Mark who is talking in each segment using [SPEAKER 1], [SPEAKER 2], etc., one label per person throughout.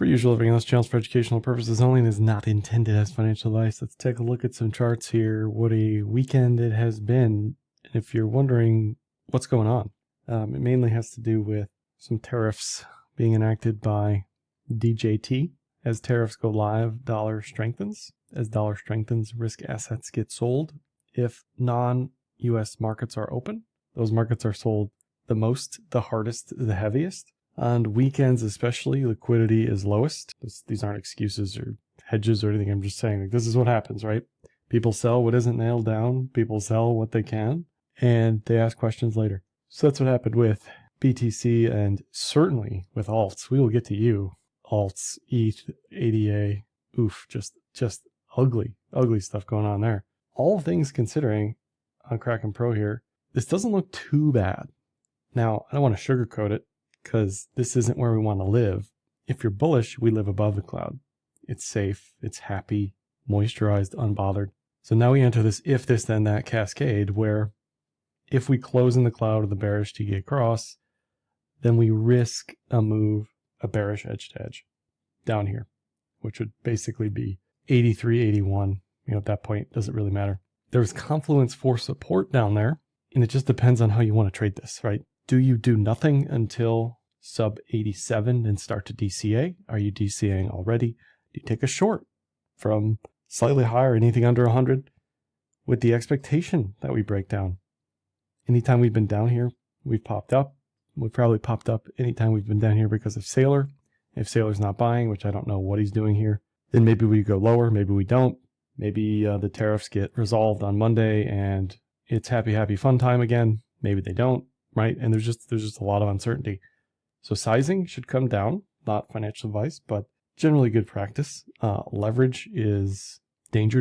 [SPEAKER 1] usual, everything else channels for educational purposes only and is not intended as financial advice. Let's take a look at some charts here. What a weekend it has been. And if you're wondering what's going on, it mainly has to do with some tariffs being enacted by DJT. As tariffs go live, dollar strengthens. As dollar strengthens, risk assets get sold. If non-US markets are open, those markets are sold the most, the hardest, the heaviest. On weekends especially, liquidity is lowest. These aren't excuses or hedges or anything. I'm just saying, like, this is what happens, right? People sell what isn't nailed down. People sell what they can, and they ask questions later. So that's what happened with BTC and certainly with alts. We will get to you. Alts, ETH, ADA, oof, just ugly stuff going on there. All things considering, on Kraken Pro here, this doesn't look too bad. Now, I don't want to sugarcoat it, because this isn't where we want to live. If you're bullish, we live above the cloud. It's safe, it's happy, moisturized, unbothered. So now we enter this if this then that cascade where if we close in the cloud of the bearish TK cross, then we risk a move, a bearish edge to edge down here, which would basically be 83, 81. At that point, doesn't really matter. There's confluence for support down there, and it just depends on how you want to trade this, right? Do you do nothing until sub 87 and start to DCA? Are you DCAing already? Do you take a short from slightly higher, anything under 100, with the expectation that we break down? Anytime we've been down here, we've popped up. We've probably popped up anytime we've been down here because of Sailor. If Sailor's not buying, which I don't know what he's doing here, then maybe we go lower, maybe we don't. Maybe the tariffs get resolved on Monday and it's happy fun time again. Maybe they don't. Right? And there's just a lot of uncertainty. So sizing should come down, not financial advice, but generally good practice. Leverage is danger.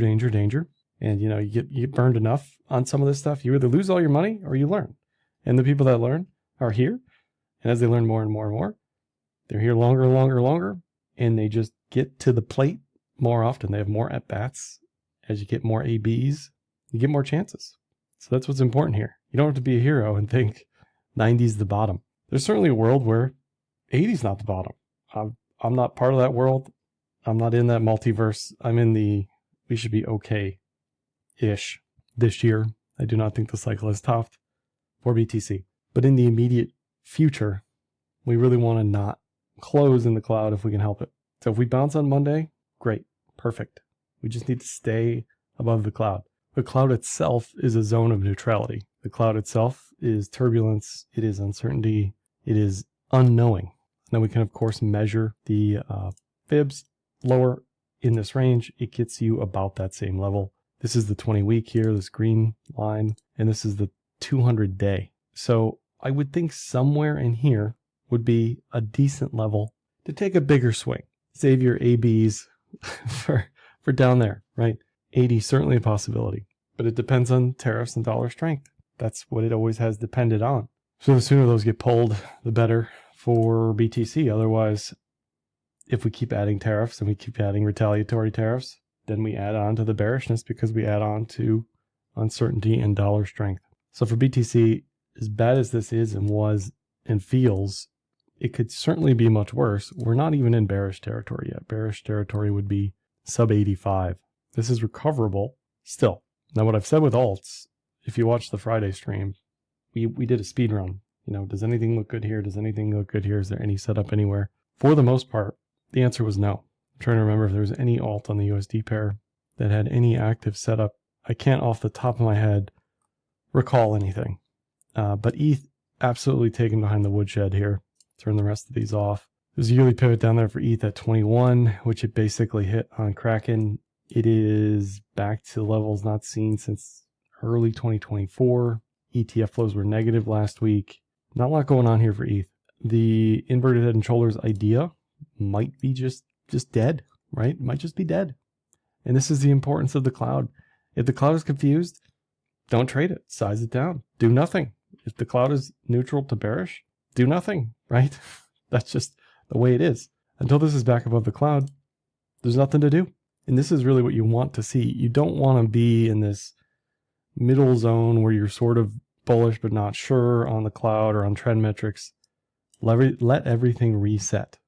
[SPEAKER 1] And you get burned enough on some of this stuff, you either lose all your money or you learn. And the people that learn are here. And as they learn more and more, they're here longer, and they just get to the plate more often. They have more at-bats. As you get more ABs, you get more chances. So that's what's important here. You don't have to be a hero and think 90's the bottom. There's certainly a world where 80's not the bottom. I'm not part of that world. I'm not in that multiverse. I'm in the, we should be okay-ish this year. I do not think the cycle is topped for BTC. But in the immediate future, we really want to not close in the cloud if we can help it. So if we bounce on Monday, great, perfect. We just need to stay above the cloud. The cloud itself is a zone of neutrality. The cloud itself is turbulence, it is uncertainty, it is unknowing. Now we can of course measure the fibs lower in this range. It gets you about that same level. This is the 20-week here, this green line, and this is the 200-day. So I would think somewhere in here would be a decent level to take a bigger swing. Save your ABs for down there, right? 80 certainly a possibility, but it depends on tariffs and dollar strength. That's what it always has depended on. So the sooner those get pulled, the better for BTC. Otherwise, if we keep adding tariffs and we keep adding retaliatory tariffs, then we add on to the bearishness because we add on to uncertainty and dollar strength. So for BTC, as bad as this is and was and feels, it could certainly be much worse. We're not even in bearish territory yet. Bearish territory would be sub 85. This is recoverable still. Now what I've said with alts, if you watch the Friday stream, we did a speed run. Does anything look good here? Does anything look good here? Is there any setup anywhere? For the most part, the answer was no. I'm trying to remember if there was any alt on the USD pair that had any active setup. I can't off the top of my head recall anything. But ETH absolutely taken behind the woodshed here. Turn the rest of these off. There's a yearly pivot down there for ETH at 21, which it basically hit on Kraken. It is back to levels not seen since early 2024. ETF flows were negative last week. Not a lot going on here for ETH. The inverted head and shoulders idea might be just dead, right? Might just be dead. And this is the importance of the cloud. If the cloud is confused, don't trade it. Size it down. Do nothing. If the cloud is neutral to bearish, do nothing, right? That's just the way it is. Until this is back above the cloud, there's nothing to do. And this is really what you want to see. You don't want to be in this middle zone where you're sort of bullish but not sure on the cloud or on trend metrics. Let everything reset.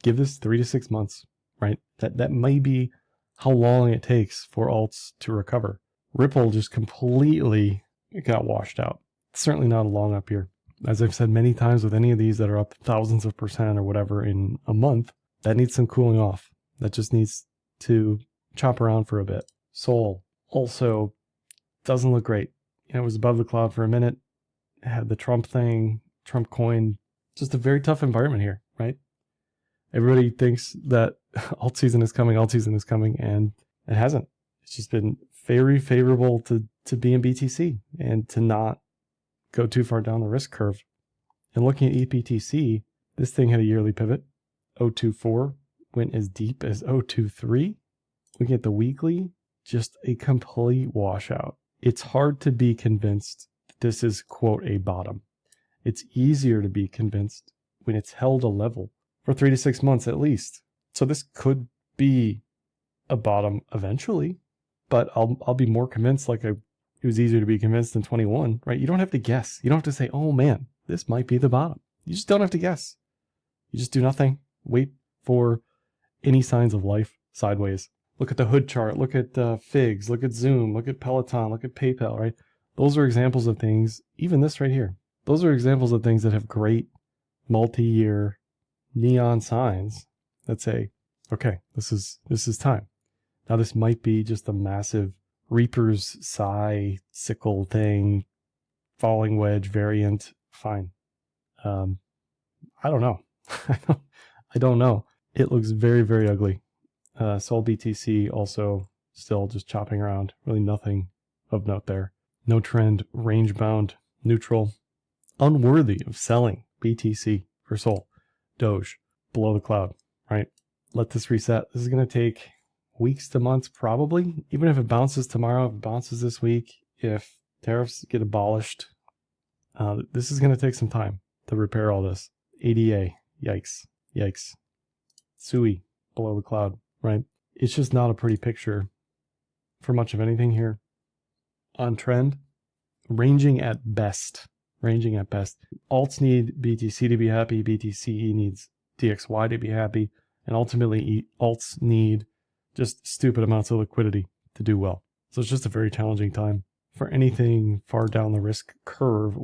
[SPEAKER 1] Give this 3 to 6 months, right? That may be how long it takes for alts to recover. Ripple just completely got washed out. It's certainly not a long up here. As I've said many times with any of these that are up thousands of percent or whatever in a month, that needs some cooling off. That just needs to chop around for a bit. Sol also doesn't look great. It was above the cloud for a minute. It had the Trump thing, Trump coin. Just a very tough environment here, right? Everybody thinks that alt season is coming, and it hasn't. It's just been very favorable to be in BTC and to not go too far down the risk curve. And looking at EPTC, this thing had a yearly pivot. 024 went as deep as 023. Looking at the weekly, just a complete washout. It's hard to be convinced that this is, quote, a bottom. It's easier to be convinced when it's held a level for 3 to 6 months at least. So this could be a bottom eventually, but I'll be more convinced it was easier to be convinced in 21, right? You don't have to guess. You don't have to say, oh man, this might be the bottom. You just don't have to guess. You just do nothing. Wait for any signs of life sideways. Look at the hood chart. Look at Figs. Look at Zoom. Look at Peloton. Look at PayPal, right? Those are examples of things, even this right here. Those are examples of things that have great multi-year neon signs that say, okay, this is time. Now this might be just a massive Reaper's sigh sickle thing, falling wedge variant. Fine. I don't know. I don't know. It looks very, very ugly. Sol BTC also still just chopping around. Really nothing of note there. No trend, range bound, neutral, unworthy of selling BTC for Sol. Doge, below the cloud, right? Let this reset. This is going to take weeks to months probably. Even if it bounces tomorrow, if it bounces this week, if tariffs get abolished, this is going to take some time to repair all this. ADA, yikes. SUI, below the cloud, right? It's just not a pretty picture for much of anything here. On trend, ranging at best. Alts need BTC to be happy. BTC needs DXY to be happy. And ultimately, alts need just stupid amounts of liquidity to do well. So it's just a very challenging time for anything far down the risk curve.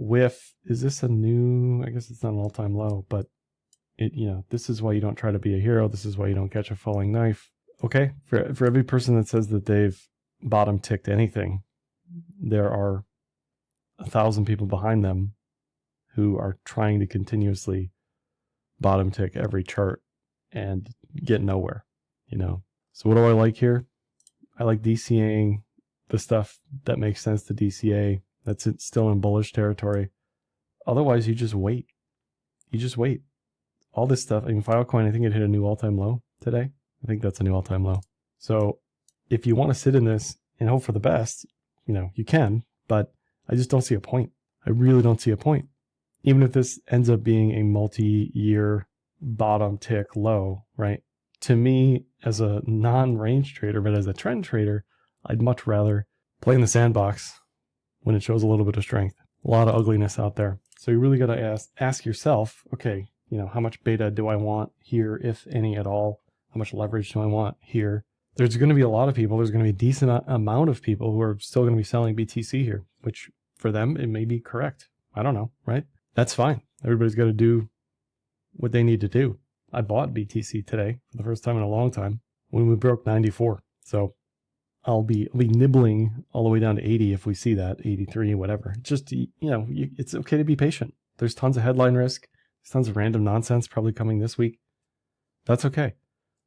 [SPEAKER 1] Is this a new, I guess it's not an all-time low, but this is why you don't try to be a hero. This is why you don't catch a falling knife. Okay, for every person that says that they've bottom ticked anything, there are 1,000 people behind them who are trying to continuously bottom tick every chart and get nowhere, So what do I like here? I like DCAing the stuff that makes sense to DCA. That's it, still in bullish territory. Otherwise, you just wait. All this stuff, Filecoin, I think it hit a new all-time low today. I think that's a new all-time low. So if you want to sit in this and hope for the best, you can, but I just don't see a point. I really don't see a point. Even if this ends up being a multi-year bottom tick low, right? To me, as a non-range trader, but as a trend trader, I'd much rather play in the sandbox when it shows a little bit of strength. A lot of ugliness out there. So you really got to ask yourself, okay, how much beta do I want here, if any at all? How much leverage do I want here? There's going to be a lot of people. There's going to be a decent amount of people who are still going to be selling BTC here, which for them, it may be correct. I don't know, right? That's fine. Everybody's got to do what they need to do. I bought BTC today for the first time in a long time when we broke 94. So I'll be nibbling all the way down to 80 if we see that, 83, whatever. It's just, it's okay to be patient. There's tons of headline risk. There's tons of random nonsense probably coming this week. That's okay.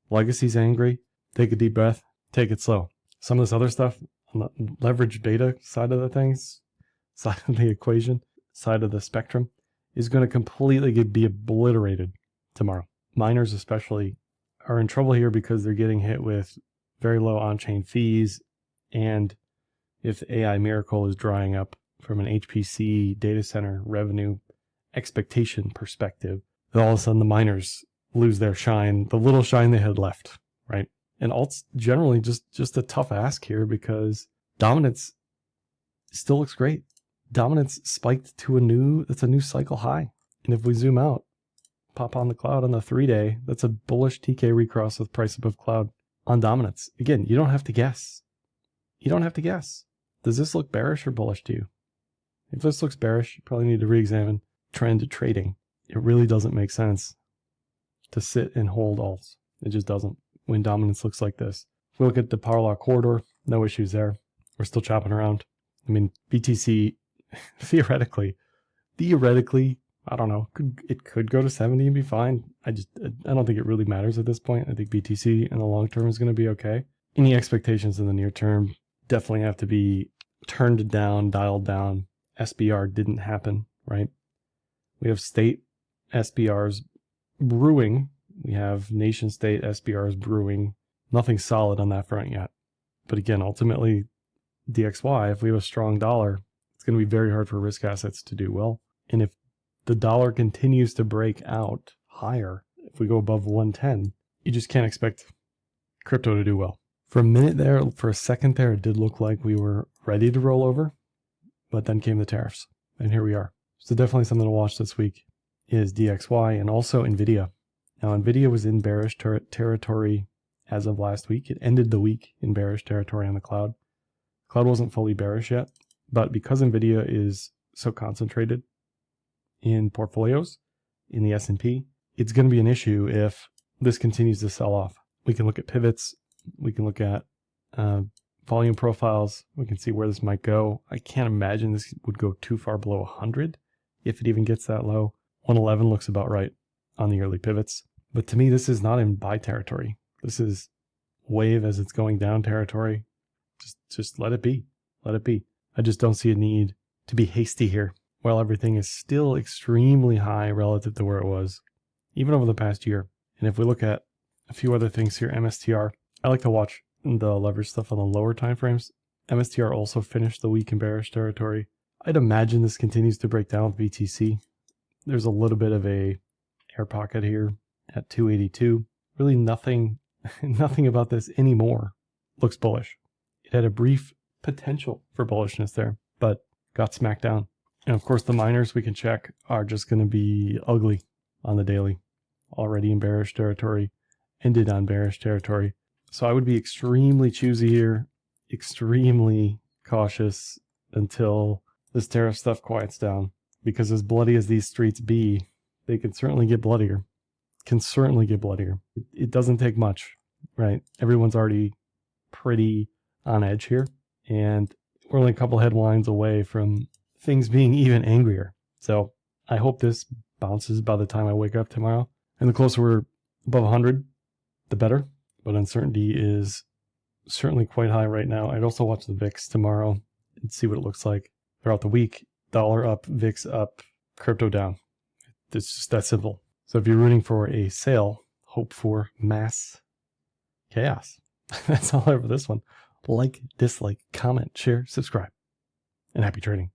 [SPEAKER 1] Legacy's angry. Take a deep breath. Take it slow. Some of this other stuff, on the leverage beta side of the things, side of the equation, side of the spectrum, is going to completely be obliterated tomorrow. Miners especially are in trouble here because they're getting hit with very low on-chain fees, and if the AI miracle is drying up from an HPC data center revenue expectation perspective, then all of a sudden the miners lose their shine, the little shine they had left, right? And alts generally just a tough ask here because dominance still looks great. Dominance spiked to a new cycle high. And if we zoom out, pop on the cloud on the 3-day. That's a bullish TK recross with price above cloud on dominance. Again, you don't have to guess. You don't have to guess. Does this look bearish or bullish to you? If this looks bearish, you probably need to re-examine trend trading. It really doesn't make sense to sit and hold alts. It just doesn't when dominance looks like this. If we look at the power law corridor, no issues there. We're still chopping around. I mean, BTC, theoretically, I don't know, it could go to 70 and be fine. I don't think it really matters at this point. I think BTC in the long term is going to be okay. Any expectations in the near term definitely have to be turned down, dialed down. SBR didn't happen, right? We have state SBRs brewing. We have nation state SBRs brewing. Nothing solid on that front yet. But again, ultimately, DXY, if we have a strong dollar, it's going to be very hard for risk assets to do well. And if the dollar continues to break out higher, if we go above 110, you just can't expect crypto to do well. For a minute there, for a second there, it did look like we were ready to roll over, but then came the tariffs, and here we are. So definitely something to watch this week is DXY and also NVIDIA. Now, NVIDIA was in bearish territory as of last week. It ended the week in bearish territory on the cloud. Cloud wasn't fully bearish yet, but because NVIDIA is so concentrated in portfolios in the S&P, it's going to be an issue if this continues to sell off. We can look at pivots. We can look at volume profiles. We can see where this might go. I can't imagine this would go too far below 100 if it even gets that low. 111 looks about right on the early pivots. But to me, this is not in buy territory. This is wave as it's going down territory. Just let it be. Let it be. I just don't see a need to be hasty here while everything is still extremely high relative to where it was, even over the past year. And if we look at a few other things here, MSTR, I like to watch the leverage stuff on the lower time frames. MSTR also finished the week in bearish territory. I'd imagine this continues to break down with BTC. There's a little bit of a air pocket here at 282. Really nothing about this anymore looks bullish. It had a brief potential for bullishness there, but got smacked down. And of course, the miners we can check are just going to be ugly on the daily. Already in bearish territory, ended on bearish territory. So I would be extremely choosy here, extremely cautious until this tariff stuff quiets down. Because as bloody as these streets be, they can certainly get bloodier. It doesn't take much, right? Everyone's already pretty on edge here. And we're only a couple headlines away from things being even angrier. So I hope this bounces by the time I wake up tomorrow. And the closer we're above 100, the better. But uncertainty is certainly quite high right now. I'd also watch the VIX tomorrow and see what it looks like throughout the week. Dollar up, VIX up, crypto down. It's just that simple. So if you're rooting for a sale, hope for mass chaos. That's all over this one. Like, dislike, comment, share, subscribe, and happy trading.